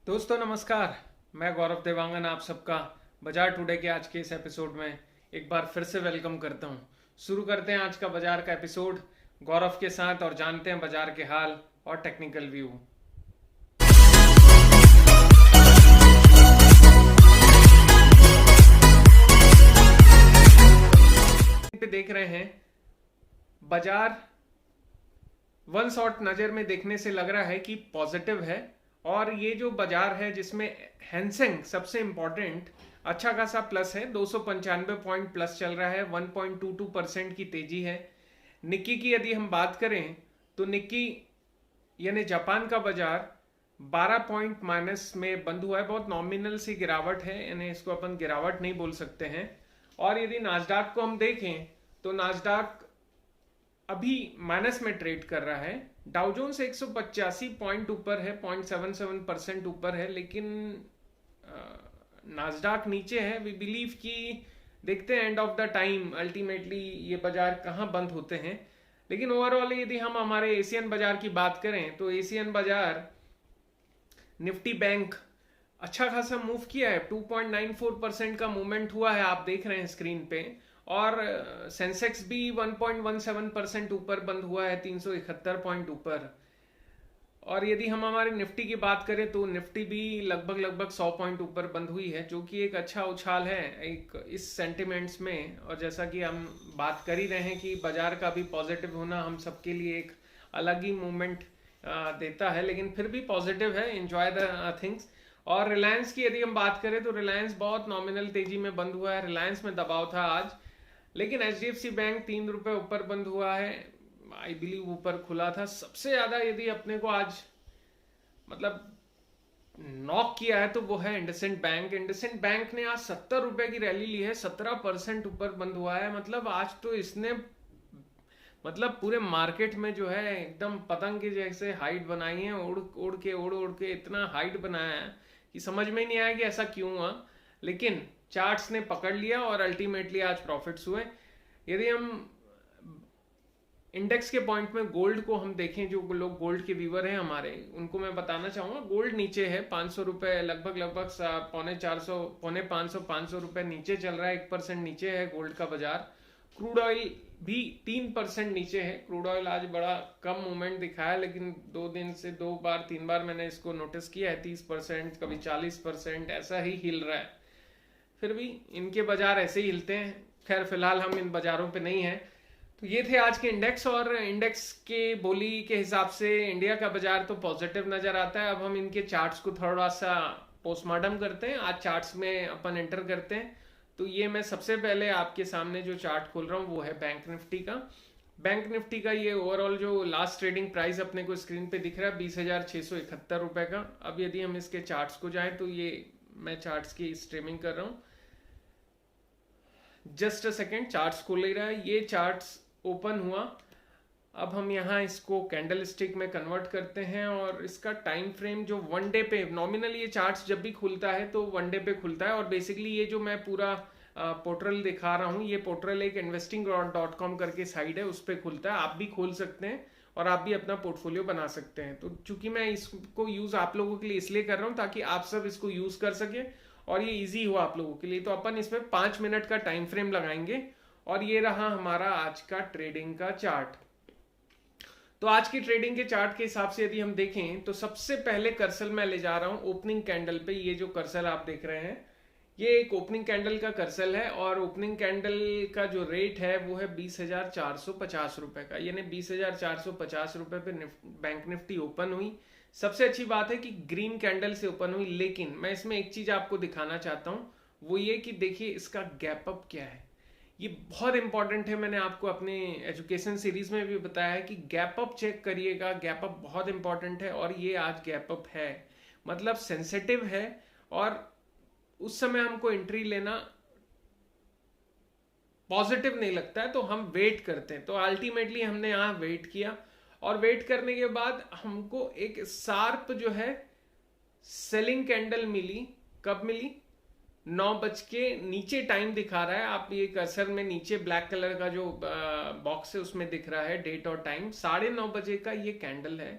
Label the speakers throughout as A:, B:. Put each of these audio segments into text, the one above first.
A: दोस्तों नमस्कार। मैं गौरव देवांगन आप सबका बाजार टुडे के आज के इस एपिसोड में एक बार फिर से वेलकम करता हूं। शुरू करते हैं आज का बाजार का एपिसोड गौरव के साथ और जानते हैं बाजार के हाल और टेक्निकल व्यू। पे देख रहे हैं बाजार वन शॉट नजर में देखने से लग रहा है कि पॉजिटिव है और ये जो बाजार है जिसमें हैंसेंग सबसे इंपॉर्टेंट अच्छा खासा प्लस है, 295 पॉइंट प्लस चल रहा है, 1.22% की तेजी है। निक्की की यदि हम बात करें तो निक्की यानी जापान का बाजार 12 पॉइंट माइनस में बंद हुआ है। बहुत नॉमिनल सी गिरावट है, यानी इसको अपन गिरावट नहीं बोल सकते हैं। और यदि नास्डाक को हम देखें तो नास्डाक अभी माइनस में ट्रेड कर रहा है। डाउ जोन्स 185 पॉइंट ऊपर है, 0.77% ऊपर है, लेकिन नास्डाक नीचे है। वी बिलीव कि देखते हैं end of the time ultimately ये बाजार कहाँ बंद होते हैं। लेकिन ओवरऑल यदि हम हमारे एशियन बाजार की बात करें तो एशियन बाजार निफ्टी बैंक अच्छा खासा मूव किया है, 2.94% का मूवमेंट हुआ है, आप देख रहे हैं स्क्रीन पे। और सेंसेक्स भी 1.17% ऊपर बंद हुआ है, 371 पॉइंट ऊपर। और यदि हम हमारे निफ्टी की बात करें तो निफ्टी भी लगभग 100 पॉइंट ऊपर बंद हुई है, जो कि एक अच्छा उछाल है एक इस सेंटिमेंट्स में। और जैसा कि हम बात कर ही रहे हैं कि बाजार का भी पॉजिटिव होना हम सबके लिए एक अलग ही मूवमेंट देता है, लेकिन फिर भी पॉजिटिव है, एंजॉय द थिंग्स। और रिलायंस की यदि हम बात करें तो रिलायंस बहुत नॉमिनल तेजी में बंद हुआ है, रिलायंस में दबाव था आज। लेकिन HDFC बैंक 3 रुपए ऊपर बंद हुआ है, आई बिलीव ऊपर खुला था। सबसे ज्यादा यदि अपने को आज मतलब नॉक किया है तो वो है इंडसइंड बैंक। इंडसइंड बैंक ने आज 70 रुपए की रैली ली है, 17% ऊपर बंद हुआ है। मतलब आज तो इसने पूरे मार्केट में जो है एकदम पतंग के जैसे हाइट बनाई है, उड़ के इतना हाइट बनाया है कि समझ में नहीं आया कि ऐसा क्यों हुआ। लेकिन चार्ट्स ने पकड़ लिया और अल्टीमेटली आज प्रॉफिट्स हुए। यदि हम इंडेक्स के पॉइंट में गोल्ड को हम देखें, जो लोग गोल्ड के व्यूअर हैं हमारे, उनको मैं बताना चाहूंगा गोल्ड नीचे है, 500 रुपए लगभग पौने 500 रुपए नीचे चल रहा है, 1% नीचे है गोल्ड का बाजार। क्रूड ऑयल भी 3% नीचे है। क्रूड ऑयल आज बड़ा कम मूवमेंट दिखाया, लेकिन 2 दिन से 3 बार मैंने इसको नोटिस किया है, 30% कभी 40% ऐसा ही हिल रहा है। फिर भी इनके बाजार ऐसे ही हिलते हैं। खैर फिलहाल हम इन बाजारों पे नहीं हैं। तो ये थे आज के इंडेक्स, और इंडेक्स के बोली के हिसाब से इंडिया का बाजार तो पॉजिटिव नजर आता है। अब हम इनके चार्ट्स को थोड़ा सा पोस्टमार्टम करते हैं, आज चार्ट्स में अपन एंटर करते हैं। तो ये मैं सबसे पहले आपके सामने जो चार्ट खोल रहा हूँ वो है बैंक निफ्टी का। बैंक निफ्टी का ये ओवरऑल जो लास्ट ट्रेडिंग प्राइस अपने को स्क्रीन पे दिख रहा है 20,671 रुपए का। अब यदि हम इसके चार्ट्स को जाएं तो ये मैं चार्ट्स की स्ट्रीमिंग कर रहा हूँ, जस्ट अ सेकेंड, चार्ट्स खोल ले रहा है। ये चार्ट्स ओपन हुआ। अब हम यहाँ इसको कैंडल स्टिक में कन्वर्ट करते हैं और इसका टाइम फ्रेम जो 1 डे पे, नॉमिनल ये चार्ट्स जब भी खुलता है तो 1 डे पे खुलता है। और बेसिकली ये जो मैं पूरा पोर्टल दिखा रहा हूँ, ये पोर्टल एक investing.com करके साइट है, उस पर खुलता है। आप भी खोल सकते हैं और आप भी अपना पोर्टफोलियो बना सकते हैं। तो चूंकि मैं इसको यूज आप लोगों के लिए इसलिए कर रहा हूँ ताकि आप सब इसको यूज कर सके और ये इजी हो आप लोगों के लिए। तो अपन इसमें 5 मिनट का टाइम फ्रेम लगाएंगे और ये रहा हमारा आज का ट्रेडिंग का चार्ट। तो आज की ट्रेडिंग के चार्ट के हिसाब से यदि हम देखें तो सबसे पहले कर्सर मैं ले जा रहा हूं ओपनिंग कैंडल पे। ये जो कर्सर आप देख रहे हैं ये एक ओपनिंग कैंडल का कर्सर है और ओपनिंग कैंडल का जो रेट है वो है 20,450 रुपए का, यानी 20,450 रुपए पे बैंक निफ्टी ओपन हुई। सबसे अच्छी बात है कि ग्रीन कैंडल से ओपन हुई। लेकिन मैं इसमें एक चीज आपको दिखाना चाहता हूं, वो ये कि देखिए इसका गैप अप क्या है। ये बहुत इंपॉर्टेंट है, मैंने आपको अपने एजुकेशन सीरीज में भी बताया है कि गैप अप चेक करिएगा, गैप अप बहुत इंपॉर्टेंट है। और ये आज गैप अप है, मतलब सेंसिटिव है और उस समय हमको एंट्री लेना पॉजिटिव नहीं लगता है, तो हम वेट करते हैं। तो अल्टीमेटली हमने यहाँ वेट किया और वेट करने के बाद हमको एक शार्प जो है सेलिंग कैंडल मिली। कब मिली? 9 बज के नीचे टाइम दिखा रहा है, आप ये कर्सर में नीचे ब्लैक कलर का जो बॉक्स है उसमें दिख रहा है डेट और टाइम, 9:30 बजे का ये कैंडल है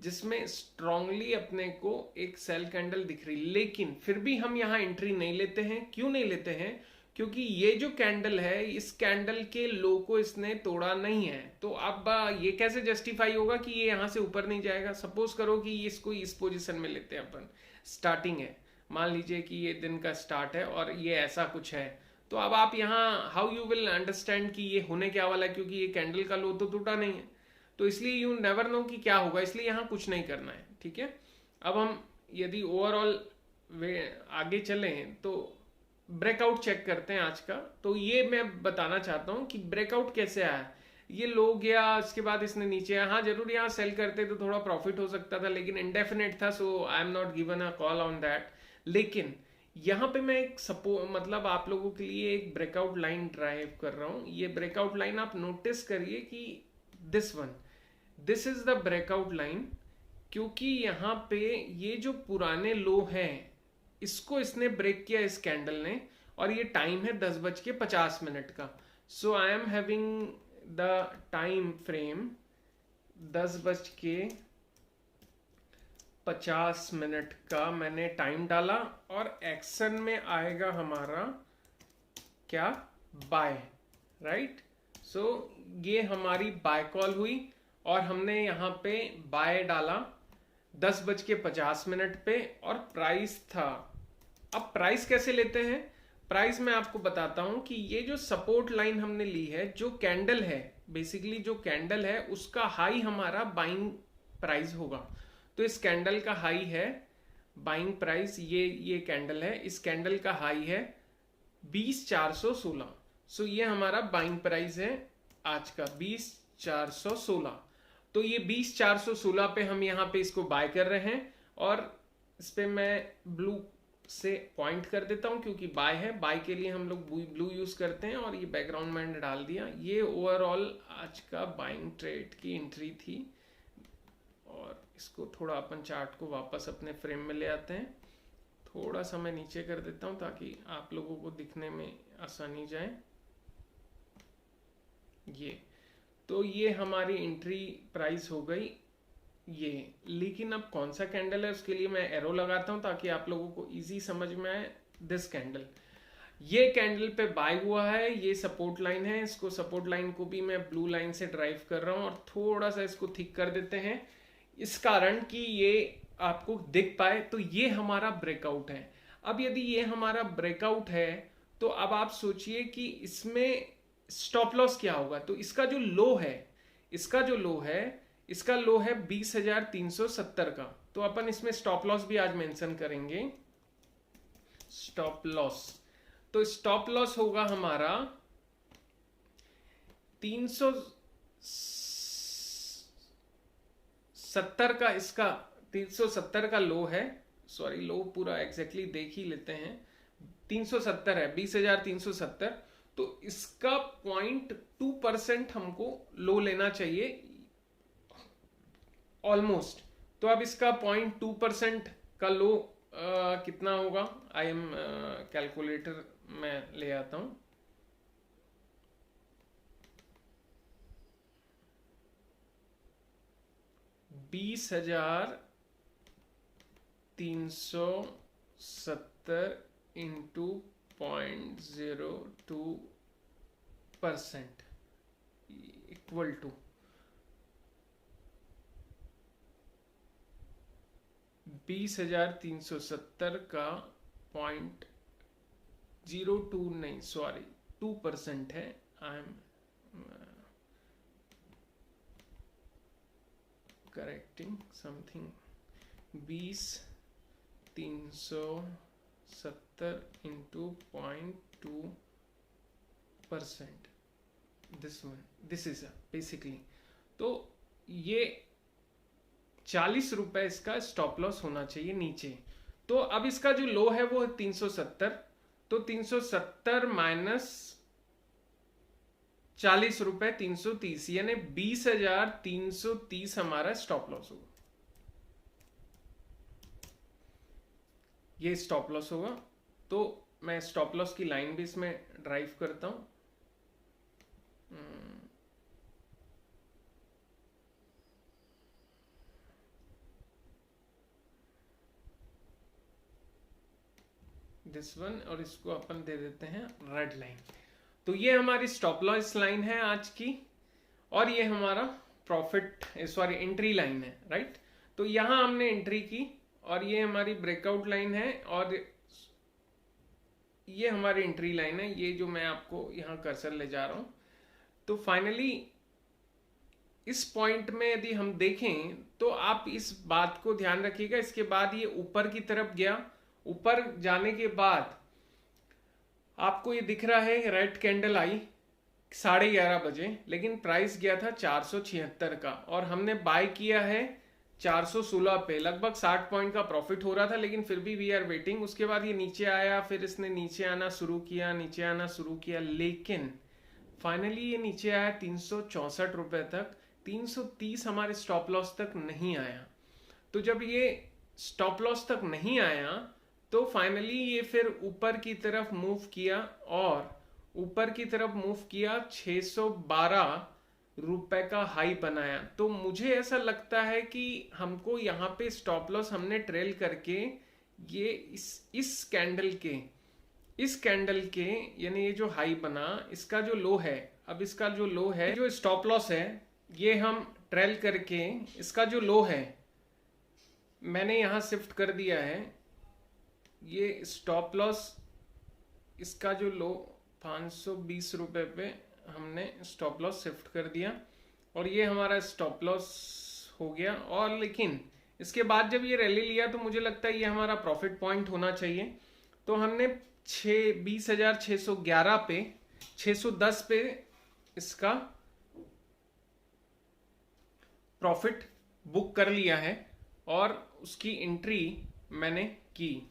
A: जिसमें स्ट्रांगली अपने को एक सेल कैंडल दिख रही, लेकिन फिर भी हम यहाँ एंट्री नहीं लेते हैं। क्यों नहीं लेते हैं? क्योंकि ये जो कैंडल है, इस कैंडल के लो को इसने तोड़ा नहीं है। तो अब ये कैसे जस्टिफाई होगा कि ये यहाँ से ऊपर नहीं जाएगा? सपोज करो कि इसको इस पोजीशन में लेते हैं अपन, स्टार्टिंग है, मान लीजिए कि ये दिन का स्टार्ट है और ये ऐसा कुछ है। तो अब आप यहाँ हाउ यू विल अंडरस्टैंड कि ये होने क्या वाला है, क्योंकि ये कैंडल का लो तो टूटा नहीं है। तो इसलिए यू नेवर नो कि क्या होगा, इसलिए यहाँ कुछ नहीं करना है। ठीक है, अब हम यदि ओवरऑल वे आगे चले तो ब्रेकआउट चेक करते हैं आज का। तो ये मैं बताना चाहता हूँ कि ब्रेकआउट कैसे आया। ये लो गया, इसके बाद इसने नीचे आया। हाँ, जरूर यहाँ सेल करते तो थोड़ा प्रॉफिट हो सकता था, लेकिन इनडेफिनेट था, so I am not given a call on that. लेकिन यहाँ पे मैं एक मतलब आप लोगों के लिए एक ब्रेकआउट लाइन ड्राइव कर रहा हूँ। ये ब्रेकआउट लाइन आप नोटिस करिए कि this is the breakout line, क्योंकि यहाँ पे ये जो पुराने लो हैं इसको इसने ब्रेक किया इस कैंडल ने, और ये टाइम है 10:50 का। So I am having the time frame 10:50 का मैंने टाइम डाला, और एक्शन में आएगा हमारा क्या? Bye, right. सो ये हमारी बाय कॉल हुई और हमने यहाँ पे बाय डाला 10:50 पे, और प्राइस था। अब प्राइस कैसे लेते हैं? प्राइस मैं आपको बताता हूं कि ये जो सपोर्ट लाइन हमने ली है, जो कैंडल है, बेसिकली जो कैंडल है उसका हाई हमारा बाइंग प्राइस होगा। तो इस कैंडल का हाई है बाइंग प्राइस, ये कैंडल है, इस कैंडल का हाई है 20,416। सो ये हमारा बाइंग प्राइस है आज का 20,416। तो ये 20,416 पे हम यहाँ पे इसको बाय कर रहे हैं, और इस पे मैं ब्लू से पॉइंट कर देता हूँ क्योंकि बाय है। बाय के लिए हम लोग ब्लू यूज करते हैं, और ये बैकग्राउंड मैंने डाल दिया। ये ओवरऑल आज का बाइंग ट्रेड की एंट्री थी, और इसको थोड़ा अपन चार्ट को वापस अपने फ्रेम में ले आते हैं। थोड़ा सा मैं नीचे कर देता हूँ ताकि आप लोगों को दिखने में आसानी जाए। ये हमारी एंट्री प्राइस हो गई ये। लेकिन अब कौन सा कैंडल है उसके लिए मैं एरो लगाता हूं ताकि आप लोगों को इजी समझ में आए। दिस कैंडल, ये कैंडल पे बाय हुआ है, ये सपोर्ट लाइन है। इसको सपोर्ट लाइन को भी मैं ब्लू लाइन से ड्राइव कर रहा हूं, और थोड़ा सा इसको थिक कर देते हैं इस कारण कि ये आपको दिख पाए। तो ये हमारा ब्रेकआउट है। अब यदि ये हमारा ब्रेकआउट है तो अब आप सोचिए कि इसमें स्टॉप लॉस क्या होगा। तो इसका जो लो है, इसका लो है 20,370 का। तो अपन इसमें स्टॉप लॉस भी आज मेंशन करेंगे। स्टॉप लॉस, तो स्टॉप लॉस होगा हमारा 370 का। इसका 370 का लो है, सॉरी लो पूरा एग्जैक्टली देख ही लेते हैं। 370 है, 20,370। तो इसका 0.2% हमको लो लेना चाहिए ऑलमोस्ट। तो अब इसका 0.2% का लो कितना होगा? आई एम कैलकुलेटर में ले आता हूं। $20,370 इंटू 0.02% इक्वल टू 20,370 का 0.02 नहीं, सॉरी 2% है। I am correcting something. 20,370 into 0.2%, this is basically. तो ये 40 रुपए इसका स्टॉप लॉस होना चाहिए नीचे। तो अब इसका जो लो है वो है 370। तो 370 माइनस 40 रुपए 330, यानी 20,330 हमारा स्टॉप लॉस होगा। ये स्टॉप लॉस होगा। तो मैं स्टॉप लॉस की लाइन भी इसमें ड्राइव करता हूं। दिस वन, और इसको अपन दे देते हैं रेड लाइन। तो ये हमारी स्टॉप लॉस लाइन है आज की, और ये हमारा प्रॉफिट सॉरी एंट्री लाइन है, राइट। तो यहां हमने एंट्री की, और ये हमारी ब्रेकआउट लाइन है, और ये हमारी एंट्री लाइन है, ये जो मैं आपको यहां कर्सर ले जा रहा हूं। तो फाइनली इस पॉइंट में यदि हम देखें तो आप इस बात को ध्यान रखिएगा, इसके बाद ये ऊपर की तरफ गया, ऊपर जाने के बाद आपको ये दिख रहा है रेड कैंडल आई 11:30 बजे, लेकिन प्राइस गया था 476 का, और हमने बाय किया है 416 पे। लगभग 60 पॉइंट का प्रॉफिट हो रहा था, लेकिन फिर भी वी आर वेटिंग। उसके बाद ये नीचे आया, फिर इसने नीचे आना शुरू किया, नीचे आना शुरू किया, लेकिन फाइनली ये नीचे आया 364 रुपए तक। 330 हमारे स्टॉप लॉस तक नहीं आया। तो जब ये स्टॉप लॉस तक नहीं आया तो फाइनली ये फिर ऊपर की तरफ मूव किया, और ऊपर की तरफ मूव किया 612 रुपए का हाई बनाया। तो मुझे ऐसा लगता है कि हमको यहाँ पे स्टॉप लॉस हमने ट्रेल करके ये इस कैंडल के यानी ये जो हाई बना, इसका जो लो है, अब इसका जो लो है, जो स्टॉप लॉस है, ये हम ट्रेल करके इसका जो लो है मैंने यहां शिफ्ट कर दिया है। ये स्टॉप लॉस, इसका जो लो 520 रुपए पे हमने स्टॉप लॉस शिफ्ट कर दिया, और ये हमारा स्टॉप लॉस हो गया। और लेकिन इसके बाद जब ये रैली लिया तो मुझे लगता है ये हमारा प्रॉफिट पॉइंट होना चाहिए। तो हमने 20,611 पे 610 पे इसका प्रॉफिट बुक कर लिया है, और उसकी एंट्री मैंने की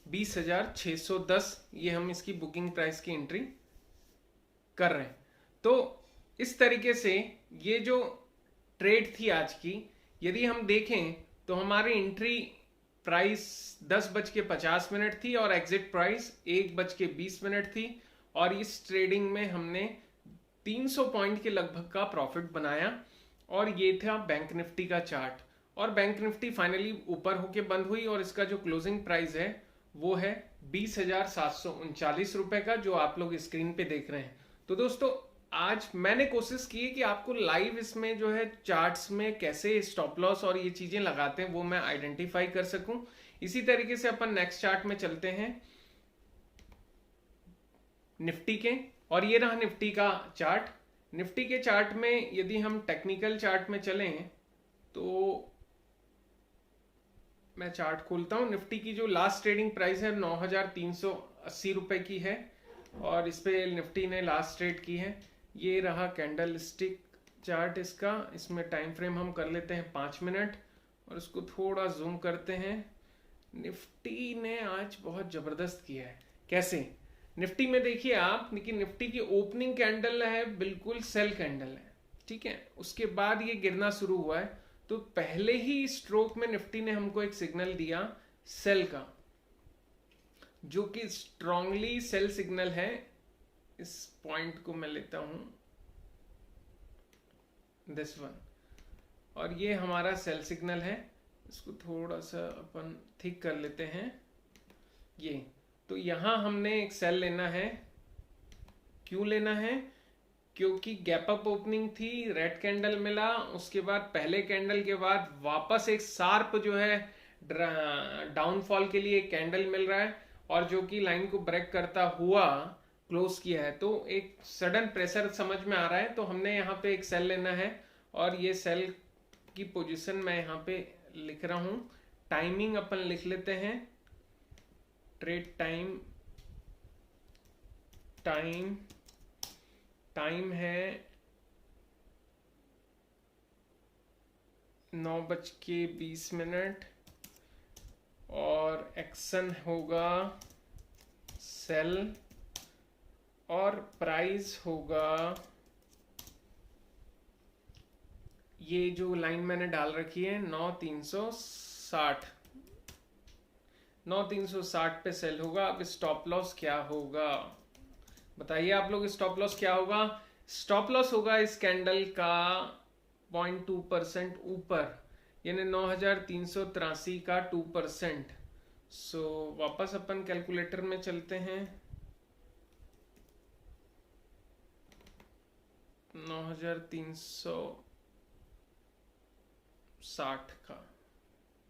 A: 20,610। ये हम इसकी बुकिंग प्राइस की एंट्री कर रहे हैं। तो इस तरीके से ये जो ट्रेड थी आज की, यदि हम देखें तो हमारी एंट्री प्राइस 10:50 थी, और एग्जिट प्राइस 1:20 थी, और इस ट्रेडिंग में हमने 300 पॉइंट के लगभग का प्रॉफिट बनाया। और ये था बैंक निफ्टी का चार्ट, और बैंक निफ्टी फाइनली ऊपर होके बंद हुई, और इसका जो क्लोजिंग प्राइस है वो है 20,739 रुपए का, जो आप लोग स्क्रीन पे देख रहे हैं। तो दोस्तों आज मैंने कोशिश की है कि आपको लाइव इसमें जो है चार्ट्स में कैसे स्टॉप लॉस और ये चीजें लगाते हैं वो मैं आइडेंटिफाई कर सकूं। इसी तरीके से अपन नेक्स्ट चार्ट में चलते हैं निफ्टी के, और ये रहा निफ्टी का चार्ट। निफ्टी के चार्ट में यदि हम टेक्निकल चार्ट में चलें तो मैं चार्ट खोलता हूं। निफ्टी की जो लास्ट ट्रेडिंग प्राइस है 9,380 रुपए की है, और इस पे निफ्टी ने लास्ट ट्रेड की है। ये रहा कैंडल स्टिक चार्ट इसका, इसमें टाइम फ्रेम हम कर लेते हैं 5 मिनट, और इसको थोड़ा जूम करते हैं। निफ्टी ने आज बहुत जबरदस्त किया है। कैसे? निफ्टी में देखिए आप, लेकिन निफ्टी की ओपनिंग कैंडल है बिल्कुल सेल कैंडल है, ठीक है। उसके बाद ये गिरना शुरू हुआ है, तो पहले ही स्ट्रोक में निफ्टी ने हमको एक सिग्नल दिया सेल का, जो कि स्ट्रांगली सेल सिग्नल है। इस पॉइंट को मैं लेता हूं, दिस वन, और ये हमारा सेल सिग्नल है। इसको थोड़ा सा अपन थिक कर लेते हैं। ये तो यहां हमने एक सेल लेना है। क्यों लेना है? क्योंकि गैप अप ओपनिंग थी, रेड कैंडल मिला, उसके बाद पहले कैंडल के बाद वापस एक शार्प जो है डाउनफॉल के लिए एक कैंडल मिल रहा है, और जो कि लाइन को ब्रेक करता हुआ क्लोज किया है। तो एक सडन प्रेशर समझ में आ रहा है, तो हमने यहाँ पे एक सेल लेना है, और ये सेल की पोजीशन मैं यहाँ पे लिख रहा हूं। टाइमिंग अपन लिख लेते हैं, ट्रेड टाइम है 9:20, और एक्शन होगा सेल, और प्राइस होगा ये जो लाइन मैंने डाल रखी है 9,360 पे सेल होगा। अब स्टॉप लॉस क्या होगा बताइए आप लोग? स्टॉप लॉस क्या होगा? स्टॉप लॉस होगा इस कैंडल का 0.2% ऊपर, यानी 9,383 का 2%। सो वापस अपन कैलकुलेटर में चलते हैं। 9360 का,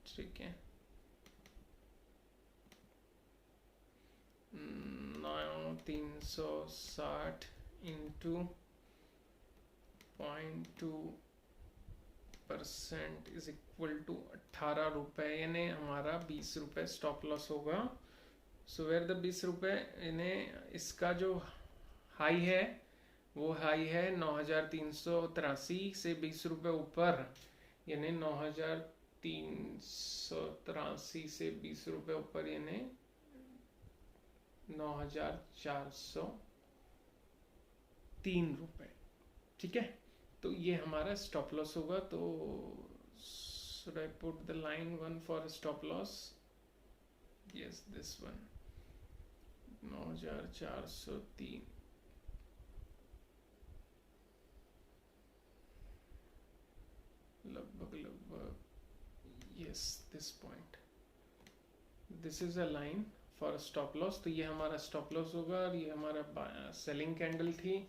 A: ठीक है, 9360 इंटू 0.2% इज इक्वल टू 18 रुपये, यानी हमारा 20 रुपये स्टॉप लॉस होगा। सो वेयर द 20 रुपये, इन्हें इसका जो हाई है वो हाई है 9383 से 20 रुपये ऊपर, यानी 9383 से 20 रुपये ऊपर, यानी 9403 रुपये, ठीक है। तो ये हमारा स्टॉप लॉस होगा। तो should I put the line 1 for stop loss? Yes, this one, 9403, लगभग yes, this point, this is a line for stop loss। तो ये हमारा स्टॉप लॉस होगा और ये हमारा सेलिंग कैंडल थी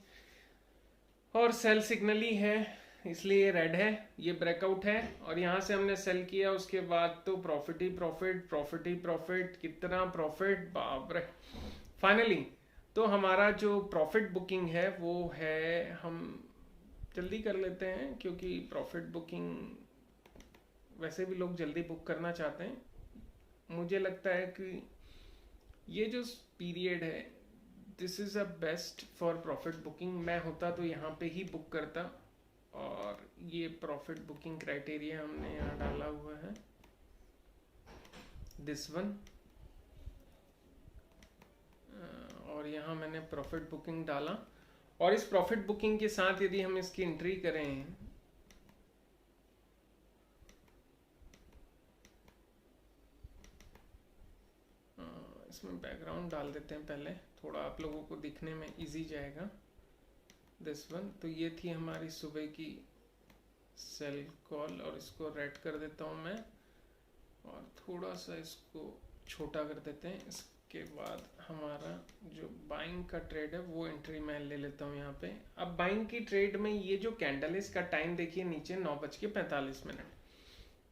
A: और सेल सिग्नल ही है, इसलिए रेड है, ये ब्रेकआउट है। और यहाँ से हमने सेल किया, उसके बाद तो प्रॉफिट ही प्रॉफिट, प्रॉफिट ही प्रॉफिट, कितना प्रॉफिट, बाप रे। फाइनली तो हमारा जो प्रॉफिट बुकिंग है वो है, हम जल्दी कर लेते हैं क्योंकि प्रॉफिट बुकिंग वैसे भी लोग जल्दी बुक करना चाहते हैं। मुझे लगता है कि ये जो पीरियड है, this is a best for profit booking. मैं होता तो यहाँ पे ही बुक करता, और ये प्रॉफिट बुकिंग क्राइटेरिया हमने यहाँ डाला हुआ है, दिस वन, और यहाँ मैंने प्रॉफिट बुकिंग डाला। और इस प्रॉफिट बुकिंग के साथ यदि हम इसकी एंट्री करें, इसमें बैकग्राउंड डाल देते हैं पहले, थोड़ा आप लोगों को दिखने में इजी जाएगा। दिस वन, तो ये थी हमारी सुबह की सेल कॉल, और इसको रेड कर देता हूँ मैं, और थोड़ा सा इसको छोटा कर देते हैं। इसके बाद हमारा जो बाइंग का ट्रेड है वो एंट्री मैं ले लेता हूँ यहाँ पे। अब बाइंग की ट्रेड में ये जो कैंडल है, इसका टाइम देखिए नीचे 9:45,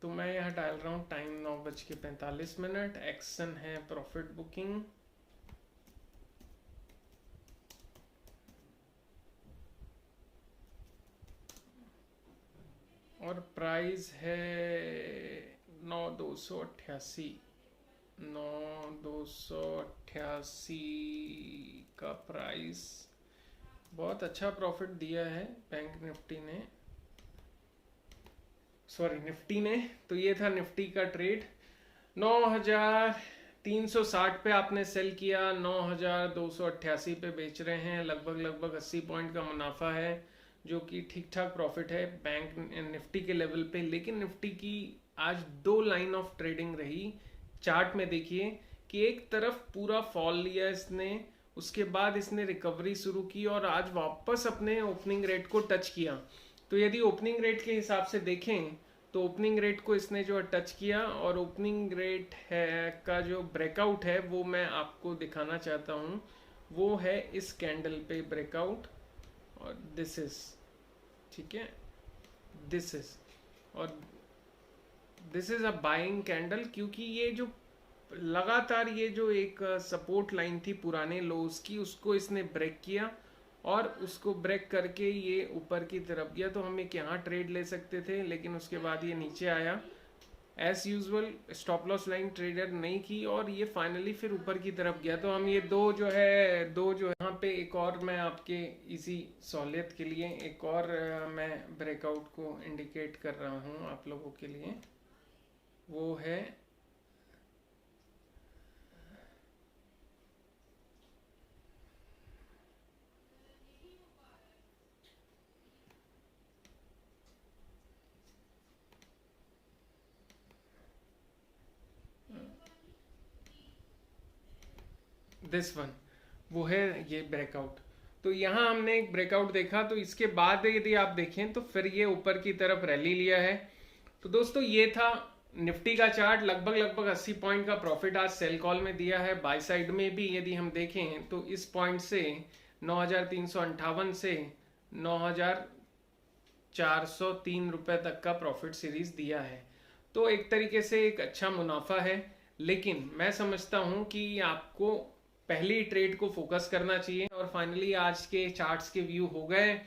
A: तो मैं यहाँ डाल रहा हूँ टाइम 9:45। एक्शन है प्रॉफिट बुकिंग, और प्राइस है 9,288, 9,288 का प्राइस। बहुत अच्छा प्रॉफिट दिया है बैंक निफ्टी ने, सॉरी निफ्टी ने। तो ये था निफ्टी का ट्रेड। 9,360 पे आपने सेल किया, 9,288 पे बेच रहे हैं, लगभग 80 पॉइंट का मुनाफा है, जो कि ठीक ठाक प्रॉफिट है बैंक निफ्टी के लेवल पे। लेकिन निफ्टी की आज 2 लाइन ऑफ ट्रेडिंग रही। चार्ट में देखिए कि एक तरफ पूरा फॉल लिया इसने, उसके बाद इसने रिकवरी शुरू की और आज वापस अपने ओपनिंग रेट को टच किया। तो यदि ओपनिंग रेट के हिसाब से देखें तो ओपनिंग रेट को इसने जो टच किया, और ओपनिंग रेट है का जो ब्रेकआउट है वो मैं आपको दिखाना चाहता हूँ। वो है इस कैंडल पे ब्रेकआउट, और दिस इज, ठीक है, दिस इज, और this is a buying candle, क्योंकि ये जो लगातार ये जो एक सपोर्ट लाइन थी पुराने लोज की, उसको इसने ब्रेक किया, और उसको ब्रेक करके ये ऊपर की तरफ गया। तो हम एक यहाँ ट्रेड ले सकते थे, लेकिन उसके बाद ये नीचे आया। As usual stop loss line trader नहीं की, और ये फाइनली फिर ऊपर की तरफ गया। तो हम ये दो जो है यहाँ पे एक और मैं आपके इसी सहूलियत के लिए एक और मैं ब्रेकआउट को इंडिकेट कर रहा हूँ आप लोगों के लिए। वो है दिस वन, वो है ये ब्रेकआउट। तो यहाँ हमने एक ब्रेकआउट देखा, तो इसके बाद यदि आप देखें तो फिर ये ऊपर की तरफ रैली लिया है। तो दोस्तों ये था निफ्टी का चार्ट लगभग 80 पॉइंट का प्रॉफिट आज सेल कॉल में दिया है। बाय साइड में भी यदि हम देखें तो इस पॉइंट से 9,358 से 9,403 रुपए तक का प्रॉफिट सीरीज दिया है। तो एक तरीके से एक अच्छा मुनाफा है, लेकिन मैं समझता हूं कि आपको पहली ट्रेड को फोकस करना चाहिए। और फाइनली आज के चार्ट्स के व्यू हो गए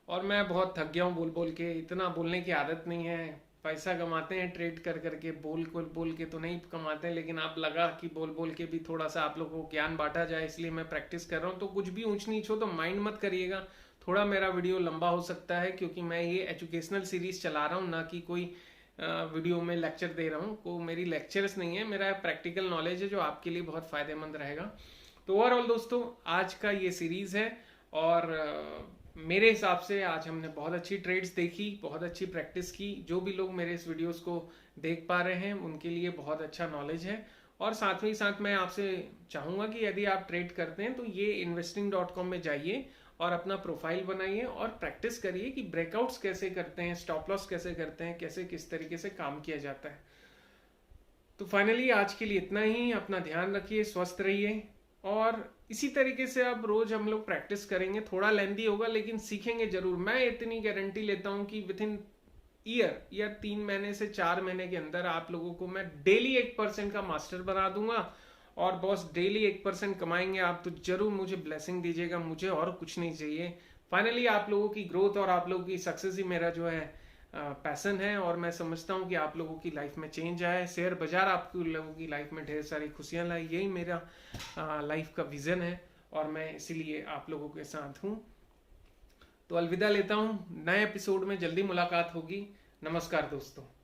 A: और मैं बहुत थक गया हूँ बोल के। इतना बोलने की आदत नहीं है। पैसा कमाते हैं ट्रेड कर करके, बोल के तो नहीं कमाते हैं, लेकिन आप लगा कि बोल के भी थोड़ा सा आप लोगों को ज्ञान बांटा जाए, इसलिए मैं प्रैक्टिस कर रहा हूँ। तो कुछ भी ऊंच नीच हो तो माइंड मत करिएगा। थोड़ा मेरा वीडियो लंबा हो सकता है क्योंकि मैं ये एजुकेशनल सीरीज चला रहा हूँ, ना कि कोई वीडियो में लेक्चर दे रहा हूँ। को मेरी लेक्चर्स नहीं है, मेरा प्रैक्टिकल नॉलेज है जो आपके लिए बहुत फायदेमंद रहेगा। तो ओवरऑल दोस्तों, आज का ये सीरीज है और मेरे हिसाब से आज हमने बहुत अच्छी ट्रेड्स देखी, बहुत अच्छी प्रैक्टिस की। जो भी लोग मेरे इस वीडियोस को देख पा रहे हैं उनके लिए बहुत अच्छा नॉलेज है। और साथ ही साथ मैं आपसे चाहूँगा कि यदि आप ट्रेड करते हैं तो ये investing.com में जाइए और अपना प्रोफाइल बनाइए और प्रैक्टिस करिए कि ब्रेकआउट्स कैसे करते हैं, स्टॉप लॉस कैसे करते हैं, कैसे किस तरीके से काम किया जाता है। तो फाइनली आज के लिए इतना ही। अपना ध्यान रखिए, स्वस्थ रहिए और इसी तरीके से अब रोज हम लोग प्रैक्टिस करेंगे। थोड़ा लेंदी होगा लेकिन सीखेंगे जरूर। मैं इतनी गारंटी लेता हूं कि विद इन ईयर या 3 महीने से 4 महीने के अंदर आप लोगों को मैं डेली 1% का मास्टर बना दूंगा। और बॉस डेली 1% कमाएंगे आप तो जरूर मुझे ब्लेसिंग दीजिएगा, मुझे और कुछ नहीं चाहिए। फाइनली आप लोगों की ग्रोथ और आप लोगों की सक्सेस ही मेरा जो है पैसन है। और मैं समझता हूँ कि आप लोगों की लाइफ में चेंज आए, शेयर बाजार आप लोगों की लाइफ में ढेर सारी खुशियां लाए, यही मेरा लाइफ का विजन है और मैं इसीलिए आप लोगों के साथ हूँ। तो अलविदा लेता हूँ, नए एपिसोड में जल्दी मुलाकात होगी। नमस्कार दोस्तों।